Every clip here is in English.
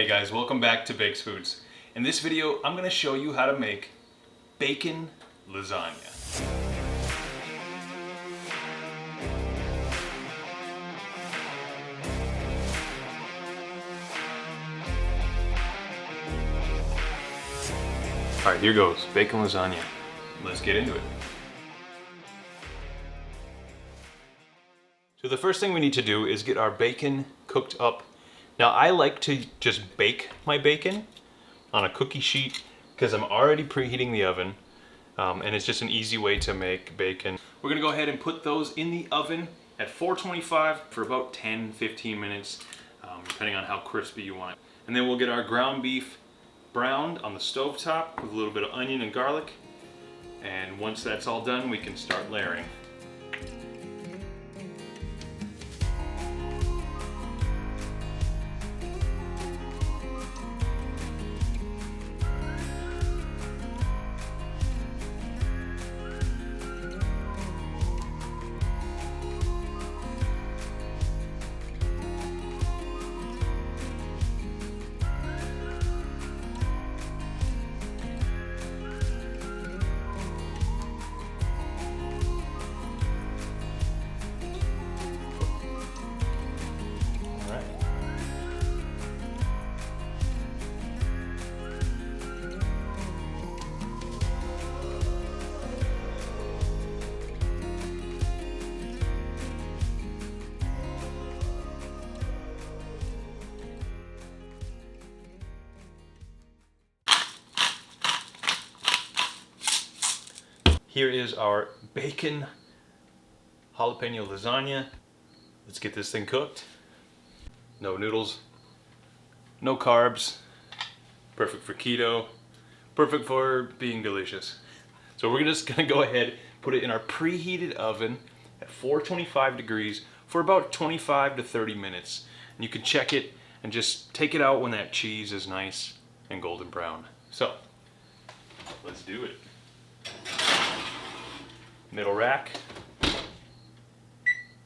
Hey guys, welcome back to Bakes Foods. In this video, I'm going to show you how to make bacon lasagna. Alright, here goes, bacon lasagna. Let's get into it. So the first thing we need to do is get our bacon cooked up. Now I like to just bake my bacon on a cookie sheet because I'm already preheating the oven and it's just an easy way to make bacon. We're gonna go ahead and put those in the oven at 425 for about 10-15 minutes, depending on how crispy you want it. And then we'll get our ground beef browned on the stove top with a little bit of onion and garlic. And once that's all done, we can start layering. Here is our bacon jalapeno lasagna. Let's get this thing cooked. No noodles, no carbs, perfect for keto, perfect for being delicious. So we're just gonna go ahead, put it in our preheated oven at 425 degrees for about 25 to 30 minutes. And you can check it and just take it out when that cheese is nice and golden brown. So, let's do it. Middle rack.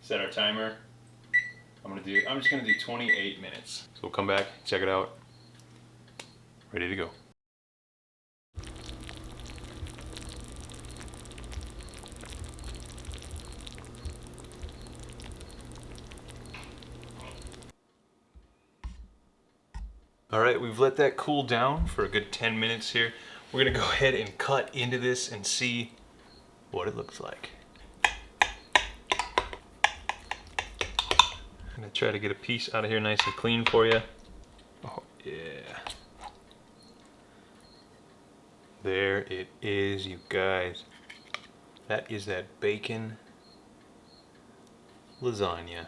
Set our timer. I'm just gonna do 28 minutes. So we'll come back, check it out. Ready to go. All right, we've let that cool down for a good 10 minutes here. We're gonna go ahead and cut into this and see what it looks like. I'm gonna try to get a piece out of here nice and clean for you. Oh yeah. There it is, you guys. That is that bacon lasagna.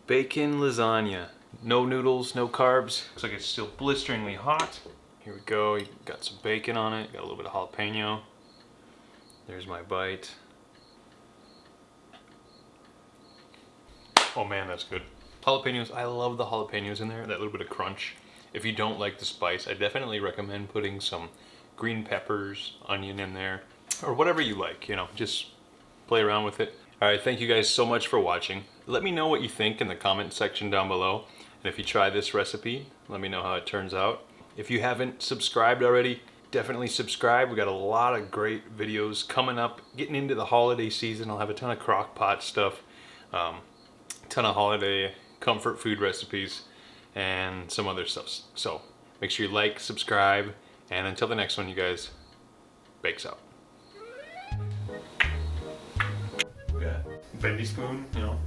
Bacon lasagna. No noodles, no carbs. Looks like it's still blisteringly hot. Here we go, you got some bacon on it, got a little bit of jalapeno. There's my bite. Oh man, that's good. Jalapenos, I love the jalapenos in there, that little bit of crunch. If you don't like the spice, I definitely recommend putting some green peppers, onion in there, or whatever you like, you know, just play around with it. All right, thank you guys so much for watching. Let me know what you think in the comment section down below. And if you try this recipe, let me know how it turns out. If you haven't subscribed already, definitely subscribe. We got a lot of great videos coming up. Getting into the holiday season, I'll have a ton of crock pot stuff, ton of holiday comfort food recipes, and some other stuff. So make sure you like, subscribe, and until the next one, you guys, bakes out. Yeah, bendy spoon, you know.